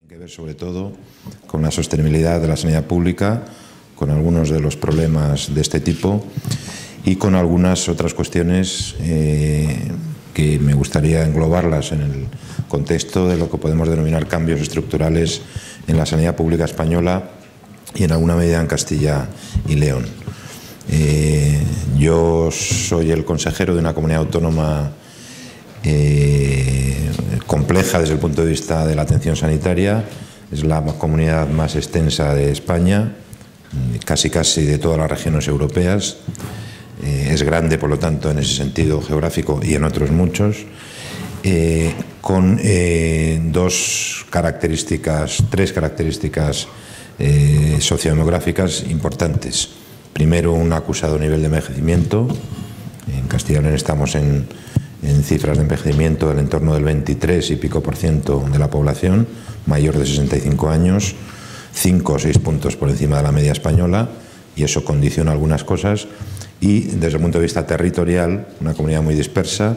Que ver sobre todo con la sostenibilidad de la sanidad pública, con algunos de los problemas de este tipo y con algunas otras cuestiones que me gustaría englobarlas en el contexto de lo que podemos denominar cambios estructurales en la sanidad pública española y en alguna medida en Castilla y León. Yo soy el consejero de una comunidad autónoma compleja desde el punto de vista de la atención sanitaria. Es la comunidad más extensa de España, casi de todas las regiones europeas. Es grande, por lo tanto, en ese sentido geográfico y en otros muchos, con tres características sociodemográficas importantes. Primero, un acusado nivel de envejecimiento. En Castilla y León estamos en cifras de envejecimiento del entorno del 23 y pico % de la población mayor de 65 años, 5 o 6 puntos por encima de la media española, y eso condiciona algunas cosas. Y desde el punto de vista territorial, una comunidad muy dispersa,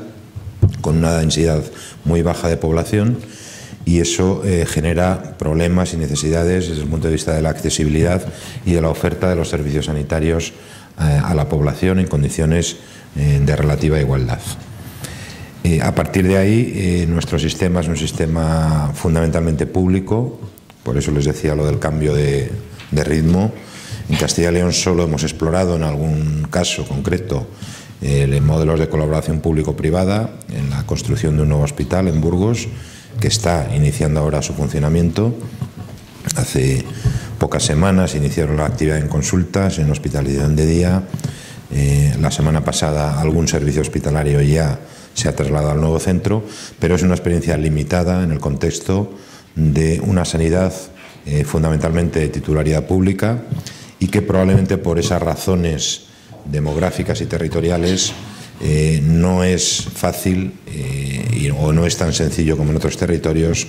con una densidad muy baja de población, y eso genera problemas y necesidades desde el punto de vista de la accesibilidad y de la oferta de los servicios sanitarios a la población en condiciones de relativa igualdad. A partir de ahí, nuestro sistema es un sistema fundamentalmente público, por eso les decía lo del cambio de ritmo. En Castilla y León solo hemos explorado en algún caso concreto modelos de colaboración público-privada en la construcción de un nuevo hospital en Burgos, que está iniciando ahora su funcionamiento. Hace pocas semanas iniciaron la actividad en consultas, en hospitalización de día. La semana pasada algún servicio hospitalario ya se ha trasladado al nuevo centro, pero es una experiencia limitada en el contexto de una sanidad fundamentalmente de titularidad pública, y que probablemente por esas razones demográficas y territoriales no es fácil o no es tan sencillo como en otros territorios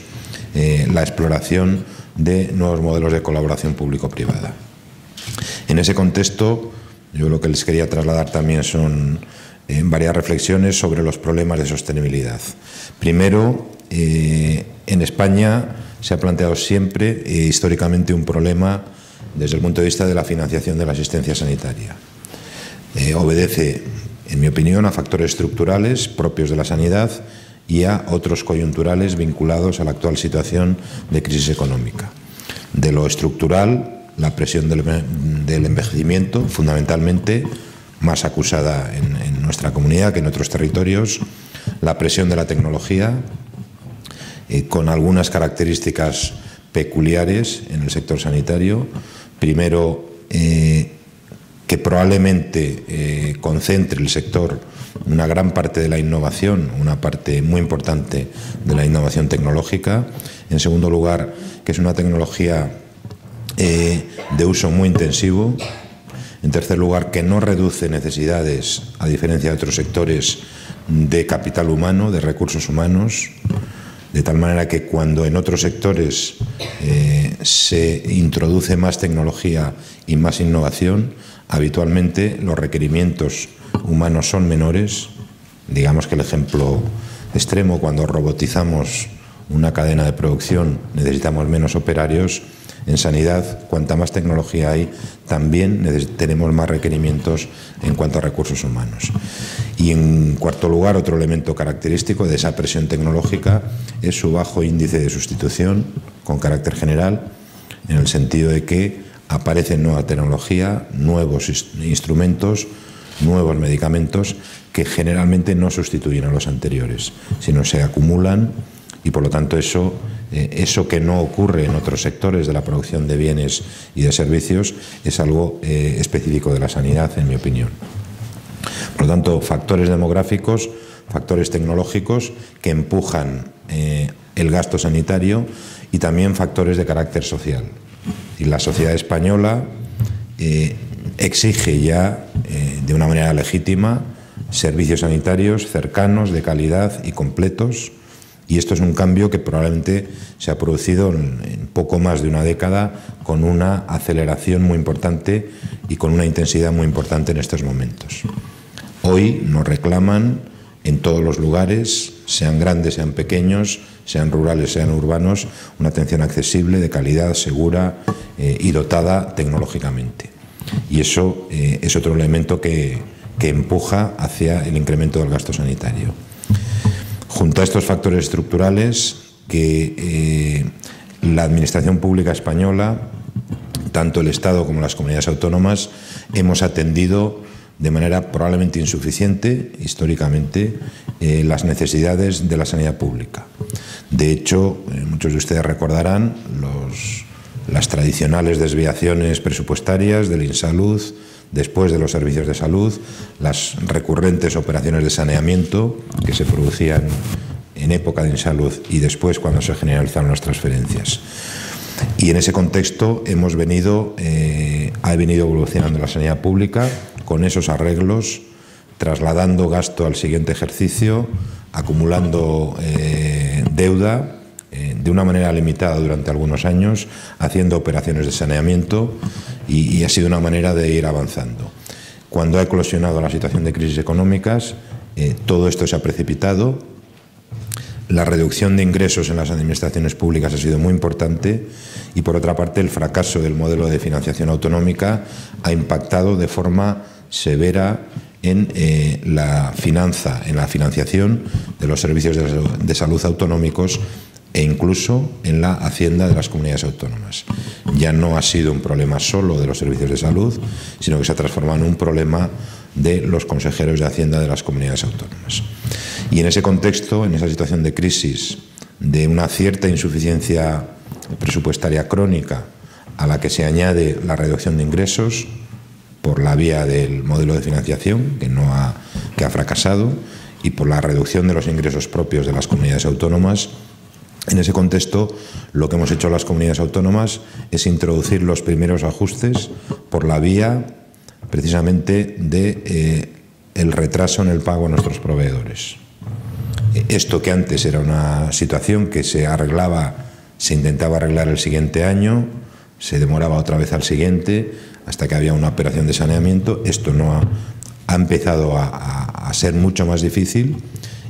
la exploración de nuevos modelos de colaboración público-privada. En ese contexto, yo lo que les quería trasladar también son varias reflexiones sobre los problemas de sostenibilidad. Primero, en España se ha planteado siempre históricamente un problema desde el punto de vista de la financiación de la asistencia sanitaria. Obedece, en mi opinión, a factores estructurales propios de la sanidad y a otros coyunturales vinculados a la actual situación de crisis económica. De lo estructural, la presión del envejecimiento, fundamentalmente, más acusada en nuestra comunidad que en otros territorios, la presión de la tecnología, con algunas características peculiares en el sector sanitario. Primero, que probablemente concentre el sector una gran parte de la innovación, una parte muy importante de la innovación tecnológica. En segundo lugar, que es una tecnología de uso muy intensivo. En tercer lugar, que no reduce necesidades, a diferencia de otros sectores, de capital humano, de recursos humanos, de tal manera que cuando en otros sectores se introduce más tecnología y más innovación, habitualmente los requerimientos humanos son menores. Digamos que el ejemplo extremo, cuando robotizamos una cadena de producción, necesitamos menos operarios. En sanidad, cuanta más tecnología hay, también tenemos más requerimientos en cuanto a recursos humanos. Y en cuarto lugar, otro elemento característico de esa presión tecnológica es su bajo índice de sustitución con carácter general, en el sentido de que aparece nueva tecnología, nuevos instrumentos, nuevos medicamentos que generalmente no sustituyen a los anteriores, sino se acumulan, y por lo tanto eso que no ocurre en otros sectores de la producción de bienes y de servicios es algo específico de la sanidad, en mi opinión. Por lo tanto, factores demográficos, factores tecnológicos que empujan el gasto sanitario, y también factores de carácter social. Y la sociedad española exige ya de una manera legítima servicios sanitarios cercanos, de calidad y completos. Y esto es un cambio que probablemente se ha producido en poco más de una década, con una aceleración muy importante y con una intensidad muy importante en estos momentos. Hoy nos reclaman en todos los lugares sean grandes, sean pequeños, sean rurales, sean urbanos, una atención accesible, de calidad, segura y dotada tecnológicamente. Y eso es otro elemento que empuja hacia el incremento del gasto sanitario. Junto a estos factores estructurales que la Administración Pública Española, tanto el Estado como las comunidades autónomas, hemos atendido de manera probablemente insuficiente, históricamente, las necesidades de la sanidad pública. De hecho, muchos de ustedes recordarán las tradicionales desviaciones presupuestarias del INSalud, después de los servicios de salud, las recurrentes operaciones de saneamiento que se producían en época de INSalud y después cuando se generalizaron las transferencias. Y en ese contexto ha venido evolucionando la sanidad pública con esos arreglos, trasladando gasto al siguiente ejercicio, acumulando deuda de una manera limitada durante algunos años, haciendo operaciones de saneamiento y ha sido una manera de ir avanzando. Cuando ha eclosionado la situación de crisis económicas, todo esto se ha precipitado. La reducción de ingresos en las administraciones públicas ha sido muy importante y, por otra parte, el fracaso del modelo de financiación autonómica ha impactado de forma severa en la financiación de los servicios de salud autonómicos e incluso en la hacienda de las comunidades autónomas. Ya no ha sido un problema solo de los servicios de salud, sino que se ha transformado en un problema de los consejeros de Hacienda de las comunidades autónomas. Y en ese contexto, en esa situación de crisis, de una cierta insuficiencia presupuestaria crónica a la que se añade la reducción de ingresos por la vía del modelo de financiación que ha fracasado y por la reducción de los ingresos propios de las comunidades autónomas, en ese contexto lo que hemos hecho las comunidades autónomas es introducir los primeros ajustes por la vía precisamente de el retraso en el pago a nuestros proveedores. Esto que antes era una situación que se intentaba arreglar el siguiente año, se demoraba otra vez al siguiente, hasta que había una operación de saneamiento. Esto ha empezado a ser mucho más difícil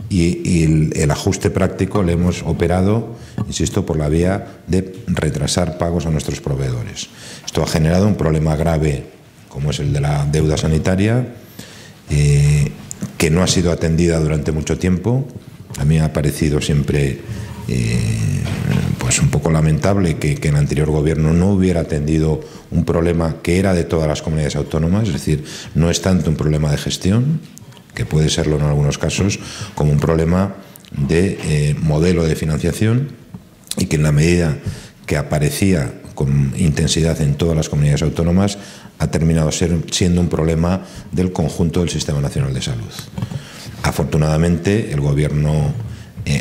y el ajuste práctico lo hemos operado, insisto, por la vía de retrasar pagos a nuestros proveedores. Esto ha generado un problema grave, como es el de la deuda sanitaria, que no ha sido atendida durante mucho tiempo. A mí me ha parecido siempre pues un poco lamentable que el anterior gobierno no hubiera atendido un problema que era de todas las comunidades autónomas, es decir, no es tanto un problema de gestión, que puede serlo en algunos casos, como un problema de modelo de financiación, y que en la medida que aparecía con intensidad en todas las comunidades autónomas ha terminado siendo un problema del conjunto del Sistema Nacional de Salud. Afortunadamente, el Gobierno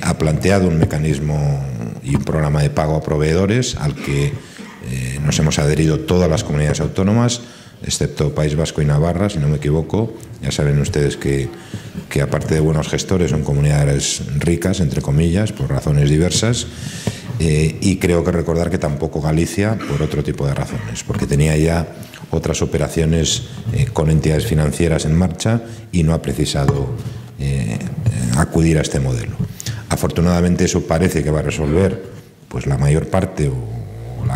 ha planteado un mecanismo y un programa de pago a proveedores al que nos hemos adherido todas las comunidades autónomas, excepto País Vasco y Navarra, si no me equivoco. Ya saben ustedes que aparte de buenos gestores son comunidades ricas, entre comillas, por razones diversas, y creo que recordar que tampoco Galicia por otro tipo de razones, porque tenía ya otras operaciones con entidades financieras en marcha y no ha precisado acudir a este modelo. Afortunadamente eso parece que va a resolver pues la mayor parte o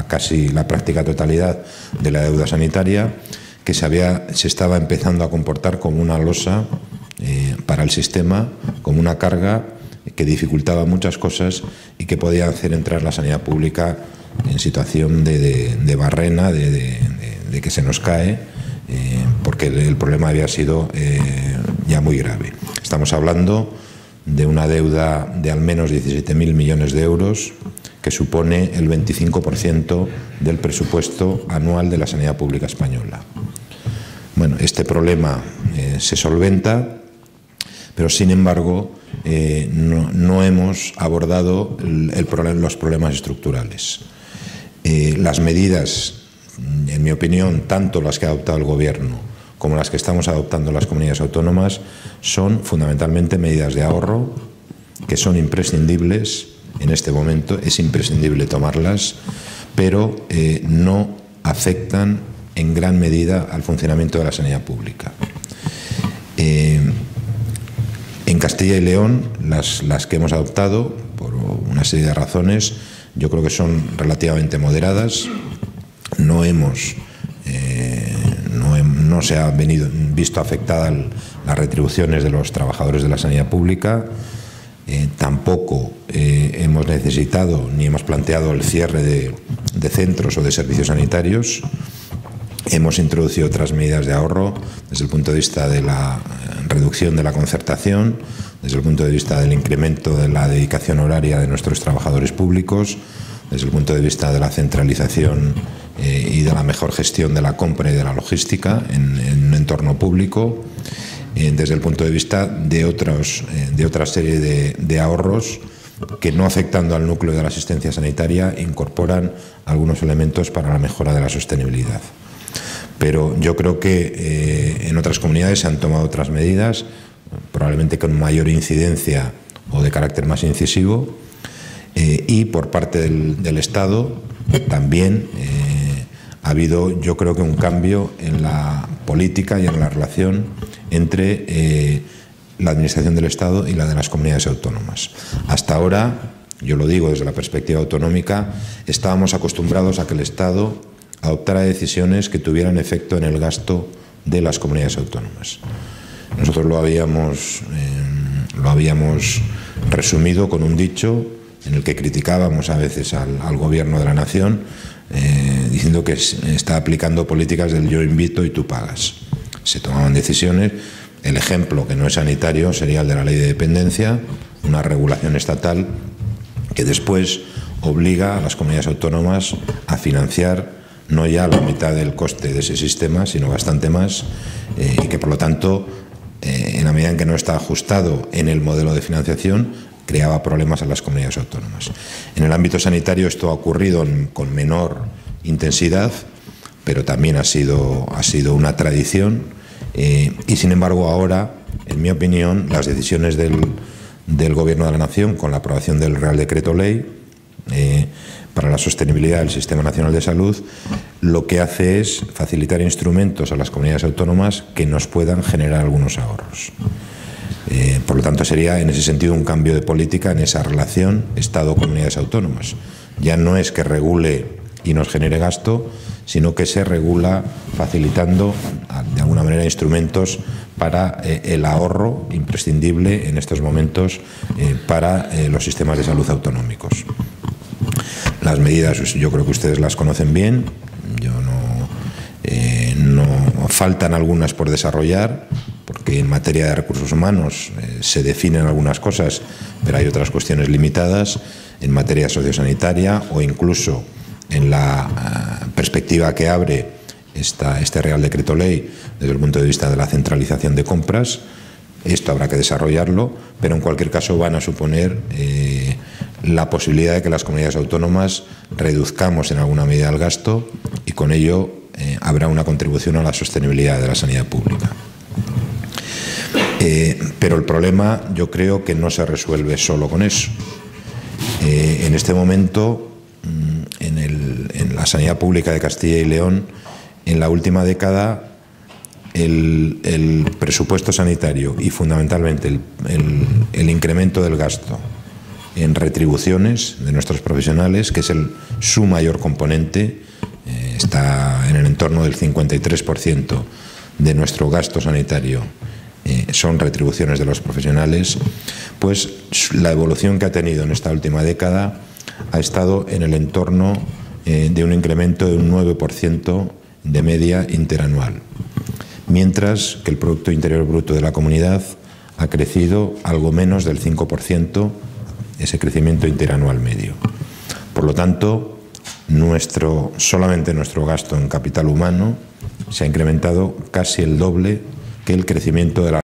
casi la práctica totalidad de la deuda sanitaria, que se estaba empezando a comportar como una losa para el sistema, como una carga que dificultaba muchas cosas y que podía hacer entrar la sanidad pública en situación de barrena, de que se nos cae, porque el problema había sido ya muy grave. Estamos hablando de una deuda de al menos 17.000 millones de euros, que supone el 25% del presupuesto anual de la sanidad pública española. Bueno, este problema se solventa, pero sin embargo no hemos abordado los problemas estructurales. Las medidas, en mi opinión, tanto las que ha adoptado el Gobierno como las que estamos adoptando las comunidades autónomas, son fundamentalmente medidas de ahorro que son imprescindibles en este momento, es imprescindible tomarlas, pero no afectan en gran medida al funcionamiento de la sanidad pública. En Castilla y León, las que hemos adoptado, por una serie de razones, yo creo que son relativamente moderadas. No se ha visto afectada las retribuciones de los trabajadores de la sanidad pública. Tampoco hemos necesitado ni hemos planteado el cierre de centros o de servicios sanitarios. Hemos introducido otras medidas de ahorro desde el punto de vista de la reducción de la concertación, desde el punto de vista del incremento de la dedicación horaria de nuestros trabajadores públicos, desde el punto de vista de la centralización y de la mejor gestión de la compra y de la logística en un entorno público, desde el punto de vista de otra serie de ahorros que, no afectando al núcleo de la asistencia sanitaria, incorporan algunos elementos para la mejora de la sostenibilidad. Pero yo creo que en otras comunidades se han tomado otras medidas, probablemente con mayor incidencia o de carácter más incisivo, y por parte del Estado también ha habido, yo creo que, un cambio en la política y en la relación entre la administración del Estado y la de las comunidades autónomas. Hasta ahora, yo lo digo desde la perspectiva autonómica, estábamos acostumbrados a que el Estado adoptara decisiones que tuvieran efecto en el gasto de las comunidades autónomas. Nosotros lo habíamos resumido con un dicho en el que criticábamos a veces al Gobierno de la Nación, diciendo que está aplicando políticas del yo invito y tú pagas. Se tomaban decisiones. El ejemplo, que no es sanitario, sería el de la ley de dependencia, una regulación estatal que después obliga a las comunidades autónomas a financiar no ya la mitad del coste de ese sistema, sino bastante más, y que, por lo tanto, en la medida en que no está ajustado en el modelo de financiación, creaba problemas a las comunidades autónomas. En el ámbito sanitario esto ha ocurrido con menor intensidad, pero también ha sido una tradición, y sin embargo ahora, en mi opinión, las decisiones del Gobierno de la Nación, con la aprobación del Real Decreto Ley para la sostenibilidad del Sistema Nacional de Salud, lo que hace es facilitar instrumentos a las comunidades autónomas que nos puedan generar algunos ahorros. Por lo tanto, sería en ese sentido un cambio de política en esa relación Estado-comunidades autónomas. Ya no es que regule y nos genere gasto, sino que se regula facilitando de alguna manera instrumentos para el ahorro imprescindible en estos momentos para los sistemas de salud autonómicos. Las medidas, yo creo que ustedes las conocen bien. No faltan algunas por desarrollar, porque en materia de recursos humanos se definen algunas cosas, pero hay otras cuestiones limitadas en materia sociosanitaria, o incluso en la perspectiva que abre este Real Decreto Ley desde el punto de vista de la centralización de compras. Esto habrá que desarrollarlo, pero en cualquier caso van a suponer la posibilidad de que las comunidades autónomas reduzcamos en alguna medida el gasto, y con ello habrá una contribución a la sostenibilidad de la sanidad pública. Pero el problema, yo creo que no se resuelve solo con eso. En este momento, en la sanidad pública de Castilla y León, en la última década, el presupuesto sanitario y fundamentalmente el incremento del gasto en retribuciones de nuestros profesionales, que es su mayor componente, está en el entorno del 53% de nuestro gasto sanitario, son retribuciones de los profesionales, pues la evolución que ha tenido en esta última década ha estado en el entorno de un incremento de un 9% de media interanual, mientras que el Producto Interior Bruto de la comunidad ha crecido algo menos del 5%, ese crecimiento interanual medio. Por lo tanto, solamente nuestro gasto en capital humano se ha incrementado casi el doble que el crecimiento de la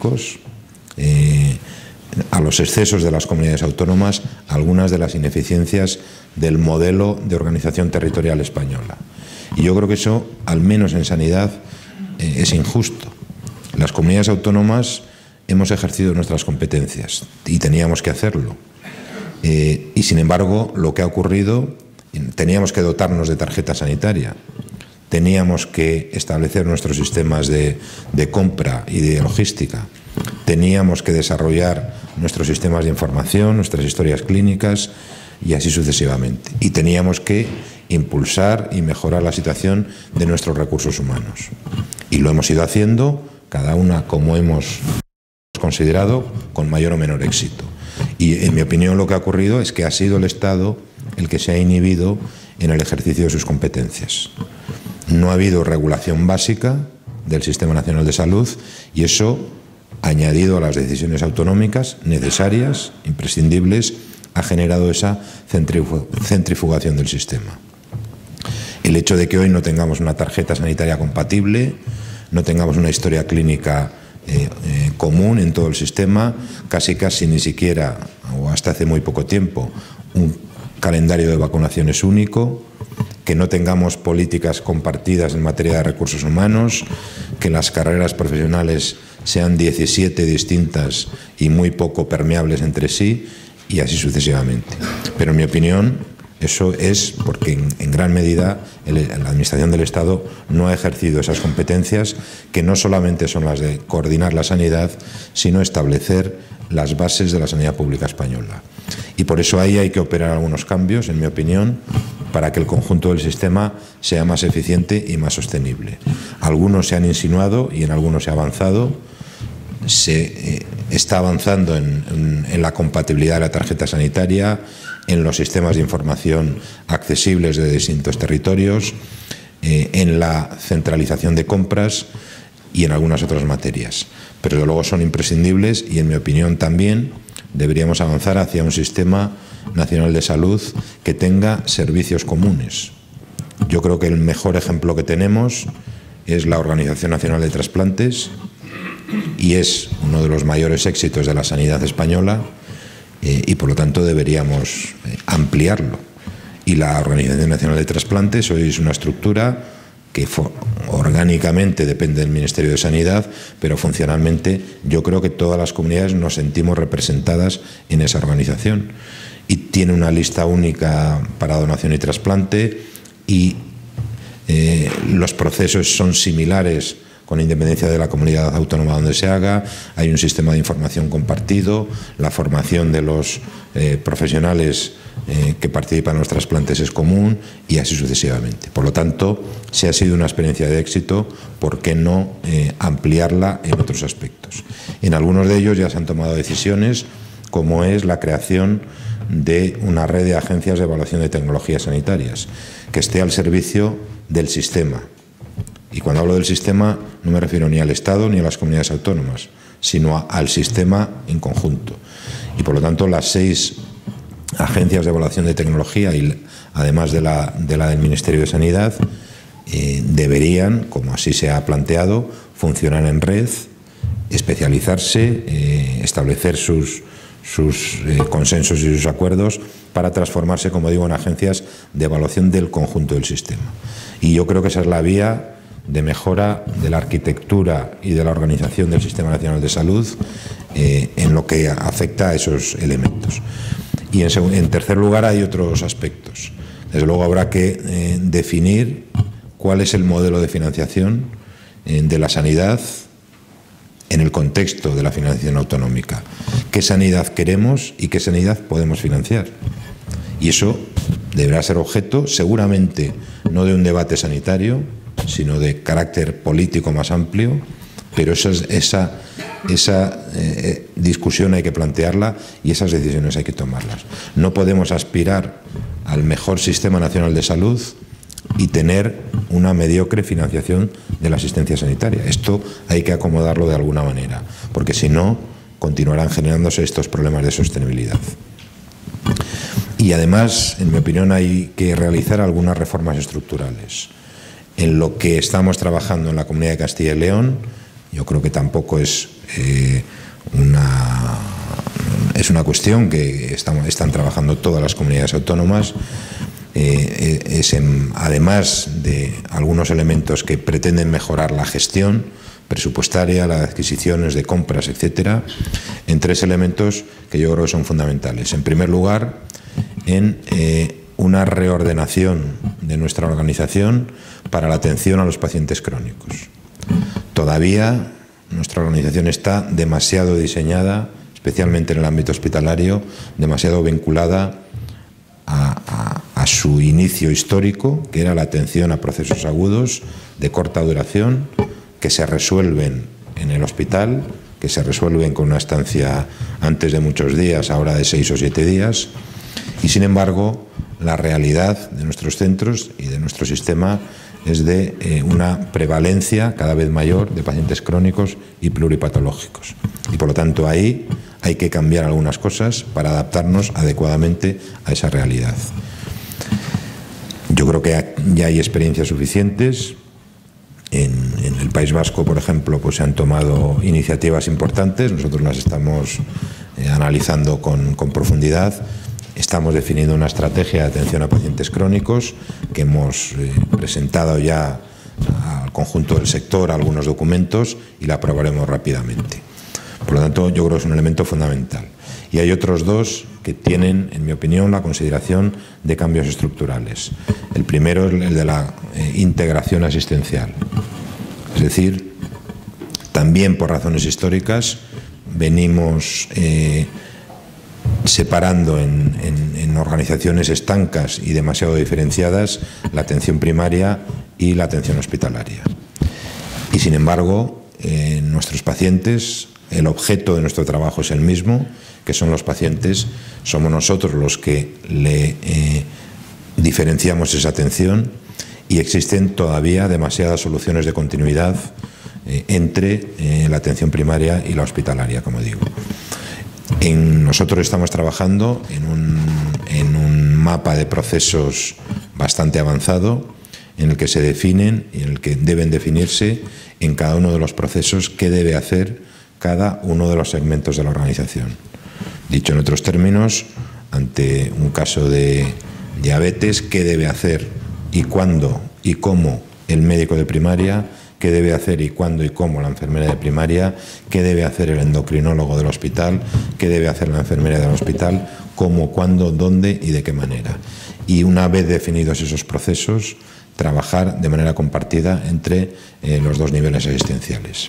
autonómicos, a los excesos de las comunidades autónomas, algunas de las ineficiencias del modelo de organización territorial española. Y yo creo que eso, al menos en sanidad, es injusto. Las comunidades autónomas hemos ejercido nuestras competencias y teníamos que hacerlo. Y sin embargo, lo que ha ocurrido, teníamos que dotarnos de tarjeta sanitaria, teníamos que establecer nuestros sistemas de compra y de logística, teníamos que desarrollar nuestros sistemas de información, nuestras historias clínicas y así sucesivamente. Y teníamos que impulsar y mejorar la situación de nuestros recursos humanos. Y lo hemos ido haciendo, cada una como hemos considerado, con mayor o menor éxito. Y en mi opinión lo que ha ocurrido es que ha sido el Estado el que se ha inhibido en el ejercicio de sus competencias. No ha habido regulación básica del Sistema Nacional de Salud y eso, añadido a las decisiones autonómicas necesarias, imprescindibles, ha generado esa centrifugación del sistema. El hecho de que hoy no tengamos una tarjeta sanitaria compatible, no tengamos una historia clínica común en todo el sistema, casi ni siquiera, o hasta hace muy poco tiempo, un calendario de vacunaciones único, que no tengamos políticas compartidas en materia de recursos humanos, que las carreras profesionales sean 17 distintas y muy poco permeables entre sí, y así sucesivamente. Pero en mi opinión, eso es porque en gran medida la Administración del Estado no ha ejercido esas competencias que no solamente son las de coordinar la sanidad, sino establecer las bases de la sanidad pública española. Y por eso ahí hay que operar algunos cambios, en mi opinión, para que el conjunto del sistema sea más eficiente y más sostenible. Algunos se han insinuado y en algunos se ha avanzado. Se está avanzando en la compatibilidad de la tarjeta sanitaria, en los sistemas de información accesibles de distintos territorios, en la centralización de compras y en algunas otras materias. Pero desde luego son imprescindibles y en mi opinión también deberíamos avanzar hacia un sistema nacional de salud que tenga servicios comunes. Yo creo que el mejor ejemplo que tenemos es la Organización Nacional de Trasplantes y es uno de los mayores éxitos de la sanidad española y por lo tanto deberíamos ampliarlo. Y la Organización Nacional de Trasplantes hoy es una estructura que orgánicamente depende del Ministerio de Sanidad, pero funcionalmente yo creo que todas las comunidades nos sentimos representadas en esa organización. Y tiene una lista única para donación y trasplante y los procesos son similares con independencia de la comunidad autónoma donde se haga. Hay un sistema de información compartido, la formación de los profesionales que participan en los trasplantes es común y así sucesivamente. Por lo tanto, si ha sido una experiencia de éxito, ¿por qué no ampliarla en otros aspectos? En algunos de ellos ya se han tomado decisiones, como es la creación de una red de agencias de evaluación de tecnologías sanitarias, que esté al servicio del sistema. Y cuando hablo del sistema no me refiero ni al Estado ni a las comunidades autónomas, sino al sistema en conjunto. Y por lo tanto las 6 agencias de evaluación de tecnología, y además de la del Ministerio de Sanidad, deberían, como así se ha planteado, funcionar en red, especializarse, establecer sus consensos y sus acuerdos para transformarse, como digo, en agencias de evaluación del conjunto del sistema. Y yo creo que esa es la vía de mejora de la arquitectura y de la organización del Sistema Nacional de Salud en lo que afecta a esos elementos. Y en tercer lugar hay otros aspectos. Desde luego habrá que definir cuál es el modelo de financiación de la sanidad en el contexto de la financiación autonómica. ¿Qué sanidad queremos y qué sanidad podemos financiar? Y eso deberá ser objeto, seguramente, no de un debate sanitario, sino de carácter político más amplio, pero esa discusión hay que plantearla y esas decisiones hay que tomarlas. No podemos aspirar al mejor sistema nacional de salud y tener una mediocre financiación de la asistencia sanitaria. Esto hay que acomodarlo de alguna manera, porque si no, continuarán generándose estos problemas de sostenibilidad. Y además, en mi opinión, hay que realizar algunas reformas estructurales. En lo que estamos trabajando en la Comunidad de Castilla y León, Yo creo que tampoco es una cuestión que están trabajando todas las comunidades autónomas. Además de algunos elementos que pretenden mejorar la gestión presupuestaria, las adquisiciones de compras, etcétera, en 3 elementos que yo creo que son fundamentales. En primer lugar, en una reordenación de nuestra organización para la atención a los pacientes crónicos. Todavía nuestra organización está demasiado diseñada, especialmente en el ámbito hospitalario, demasiado vinculada a su inicio histórico, que era la atención a procesos agudos de corta duración, que se resuelven en el hospital, que se resuelven con una estancia antes de muchos días, ahora de 6 o 7 días, y sin embargo la realidad de nuestros centros y de nuestro sistema es de una prevalencia cada vez mayor de pacientes crónicos y pluripatológicos. Y por lo tanto ahí hay que cambiar algunas cosas para adaptarnos adecuadamente a esa realidad. Yo creo que ya hay experiencias suficientes. En el País Vasco, por ejemplo, pues se han tomado iniciativas importantes. Nosotros las estamos analizando con profundidad. Estamos definiendo una estrategia de atención a pacientes crónicos que hemos presentado ya al conjunto del sector algunos documentos y la aprobaremos rápidamente. Por lo tanto, yo creo que es un elemento fundamental. Y hay otros 2 que tienen, en mi opinión, la consideración de cambios estructurales. El primero es el de la integración asistencial. Es decir, también por razones históricas venimos separando en organizaciones estancas y demasiado diferenciadas la atención primaria y la atención hospitalaria. Y sin embargo, nuestros pacientes, el objeto de nuestro trabajo es el mismo, que son los pacientes, somos nosotros los que le diferenciamos esa atención, y existen todavía demasiadas soluciones de continuidad entre la atención primaria y la hospitalaria, como digo. Nosotros estamos trabajando en un mapa de procesos bastante avanzado en el que se definen y en el que deben definirse en cada uno de los procesos qué debe hacer cada uno de los segmentos de la organización. Dicho en otros términos, ante un caso de diabetes, qué debe hacer y cuándo y cómo el médico de primaria, qué debe hacer y cuándo y cómo la enfermera de primaria, qué debe hacer el endocrinólogo del hospital, qué debe hacer la enfermera del hospital, cómo, cuándo, dónde y de qué manera. Y una vez definidos esos procesos, trabajar de manera compartida entre los 2 niveles asistenciales.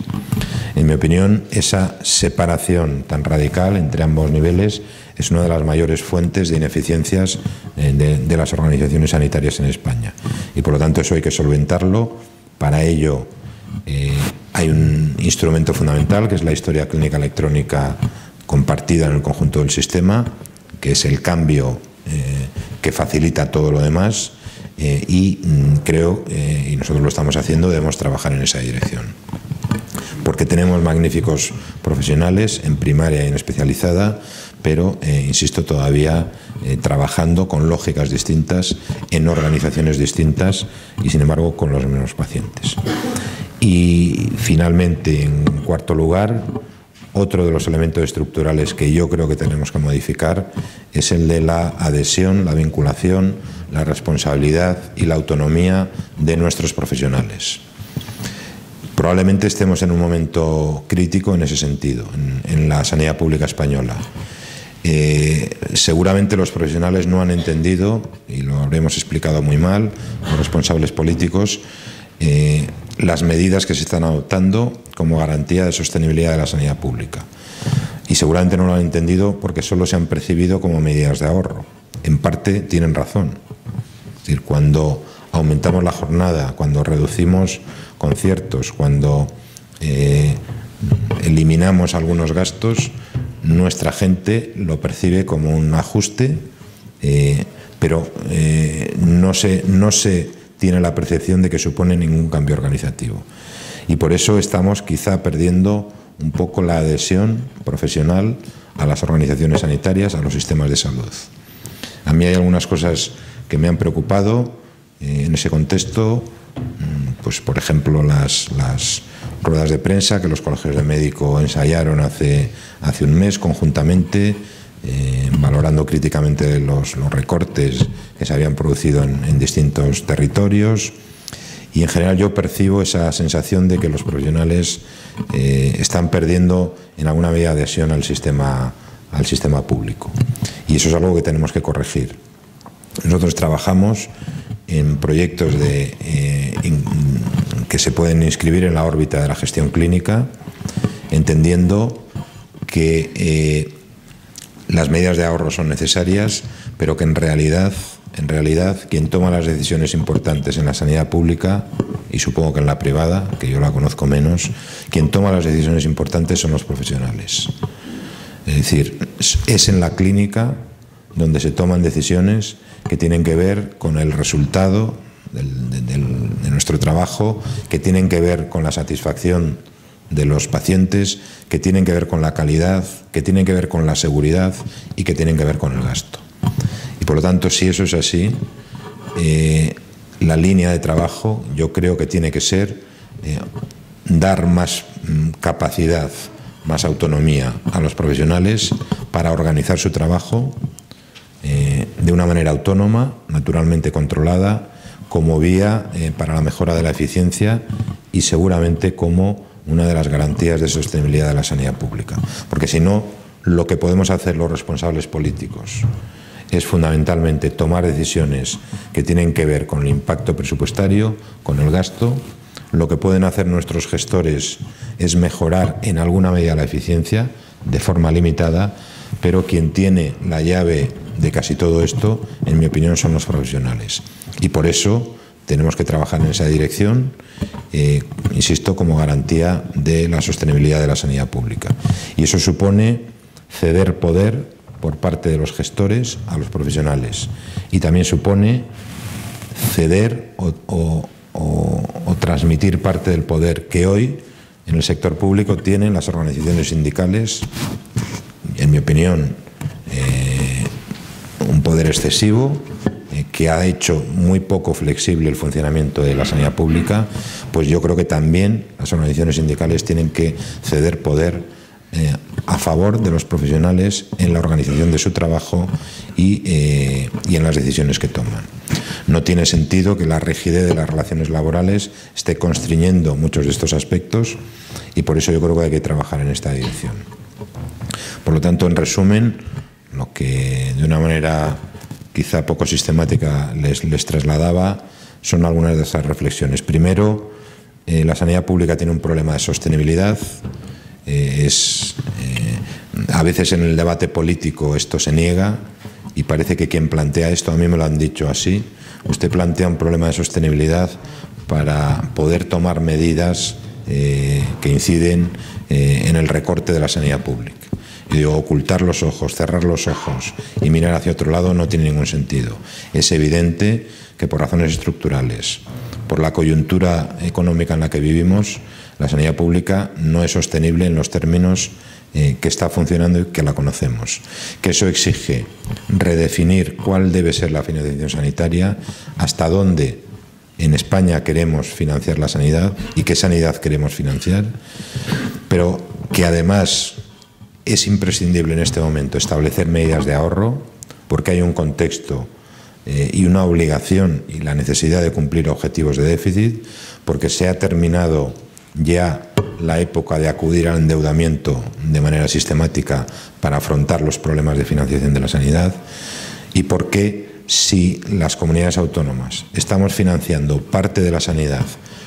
En mi opinión, esa separación tan radical entre ambos niveles es una de las mayores fuentes de ineficiencias de las organizaciones sanitarias en España. Y por lo tanto eso hay que solventarlo. Para ello hay un instrumento fundamental, que es la historia clínica electrónica compartida en el conjunto del sistema, que es el cambio que facilita todo lo demás. Y creo, y nosotros lo estamos haciendo, debemos trabajar en esa dirección. Porque tenemos magníficos profesionales en primaria y en especializada, pero, insisto, todavía trabajando con lógicas distintas, en organizaciones distintas y, sin embargo, con los mismos pacientes. Y, finalmente, en cuarto lugar, otro de los elementos estructurales que yo creo que tenemos que modificar es el de la adhesión, la vinculación, la responsabilidad y la autonomía de nuestros profesionales. Probablemente estemos en un momento crítico en ese sentido, en la sanidad pública española. Seguramente los profesionales no han entendido, y lo habremos explicado muy mal, los responsables políticos, las medidas que se están adoptando como garantía de sostenibilidad de la sanidad pública. Y seguramente no lo han entendido porque solo se han percibido como medidas de ahorro. En parte tienen razón. Es decir, cuando aumentamos la jornada, cuando reducimos conciertos, cuando eliminamos algunos gastos, nuestra gente lo percibe como un ajuste, pero no se tiene la percepción de que supone ningún cambio organizativo. Y por eso estamos quizá perdiendo un poco la adhesión profesional a las organizaciones sanitarias, a los sistemas de salud. A mí hay algunas cosas que me han preocupado en ese contexto, pues por ejemplo las ruedas de prensa que los colegios de médicos ensayaron hace un mes conjuntamente, valorando críticamente los recortes que se habían producido en distintos territorios. Y en general yo percibo esa sensación de que los profesionales están perdiendo en alguna medida adhesión al sistema público. Y eso es algo que tenemos que corregir. Nosotros trabajamos en proyectos que se pueden inscribir en la órbita de la gestión clínica, entendiendo que las medidas de ahorro son necesarias, pero que en realidad quien toma las decisiones importantes en la sanidad pública, y supongo que en la privada, que yo la conozco menos, quien toma las decisiones importantes son los profesionales. Es decir, es en la clínica donde se toman decisiones que tienen que ver con el resultado de nuestro trabajo, que tienen que ver con la satisfacción de los pacientes, que tienen que ver con la calidad, que tienen que ver con la seguridad y que tienen que ver con el gasto. Y por lo tanto, si eso es así, la línea de trabajo yo creo que tiene que ser dar más capacidad, más autonomía a los profesionales para organizar su trabajo de una manera autónoma, naturalmente controlada, como vía para la mejora de la eficiencia y seguramente como una de las garantías de sostenibilidad de la sanidad pública. Porque si no, lo que podemos hacer los responsables políticos es fundamentalmente tomar decisiones que tienen que ver con el impacto presupuestario, con el gasto. Lo que pueden hacer nuestros gestores es mejorar en alguna medida la eficiencia, de forma limitada, pero quien tiene la llave de casi todo esto, en mi opinión, son los profesionales. Y por eso tenemos que trabajar en esa dirección, insisto, como garantía de la sostenibilidad de la sanidad pública. Y eso supone ceder poder por parte de los gestores a los profesionales. Y también supone ceder o transmitir parte del poder que hoy en el sector público tienen las organizaciones sindicales, en mi opinión, un poder excesivo que ha hecho muy poco flexible el funcionamiento de la sanidad pública. Pues yo creo que también las organizaciones sindicales tienen que ceder poder a favor de los profesionales en la organización de su trabajo y en las decisiones que toman. No tiene sentido que la rigidez de las relaciones laborales esté constriñendo muchos de estos aspectos y por eso yo creo que hay que trabajar en esta dirección. Por lo tanto, en resumen, lo que de una manera quizá poco sistemática les trasladaba son algunas de esas reflexiones. Primero, la sanidad pública tiene un problema de sostenibilidad. A veces en el debate político esto se niega y parece que quien plantea esto, a mí me lo han dicho así, usted plantea un problema de sostenibilidad para poder tomar medidas que inciden en el recorte de la sanidad pública. Y digo, ocultar los ojos, cerrar los ojos y mirar hacia otro lado no tiene ningún sentido. Es evidente que por razones estructurales, por la coyuntura económica en la que vivimos, la sanidad pública no es sostenible en los términos que está funcionando y que la conocemos. Que eso exige redefinir cuál debe ser la financiación sanitaria, hasta dónde en España queremos financiar la sanidad y qué sanidad queremos financiar, pero que además es imprescindible en este momento establecer medidas de ahorro porque hay un contexto y una obligación y la necesidad de cumplir objetivos de déficit, porque se ha terminado ya la época de acudir al endeudamiento de manera sistemática para afrontar los problemas de financiación de la sanidad, y porque si las comunidades autónomas estamos financiando parte de la sanidad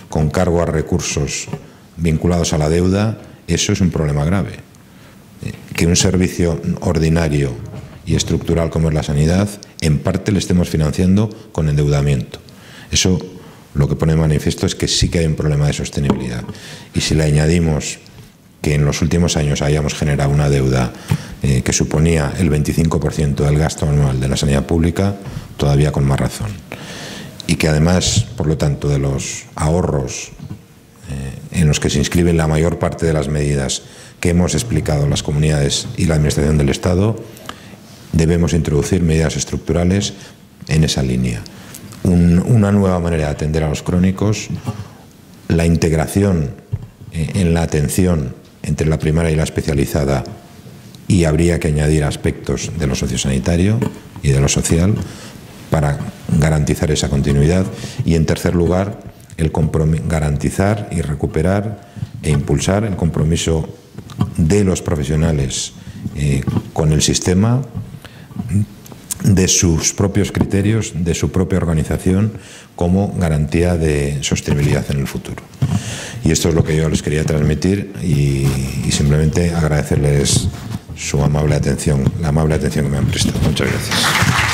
con cargo a recursos vinculados a la deuda, eso es un problema grave. Que un servicio ordinario y estructural como es la sanidad, en parte le estemos financiando con endeudamiento. Eso lo que pone de manifiesto es que sí que hay un problema de sostenibilidad. Y si le añadimos que en los últimos años hayamos generado una deuda que suponía el 25% del gasto anual de la sanidad pública, todavía con más razón. Y que además, por lo tanto, de los ahorros en los que se inscriben la mayor parte de las medidas que hemos explicado las comunidades y la Administración del Estado, debemos introducir medidas estructurales en esa línea. Una nueva manera de atender a los crónicos, la integración en la atención entre la primaria y la especializada, y habría que añadir aspectos de lo sociosanitario y de lo social para garantizar esa continuidad. Y en tercer lugar, garantizar y recuperar e impulsar el compromiso de los profesionales con el sistema, de sus propios criterios, de su propia organización, como garantía de sostenibilidad en el futuro. Y esto es lo que yo les quería transmitir, y simplemente agradecerles su amable atención, la amable atención que me han prestado. Muchas gracias.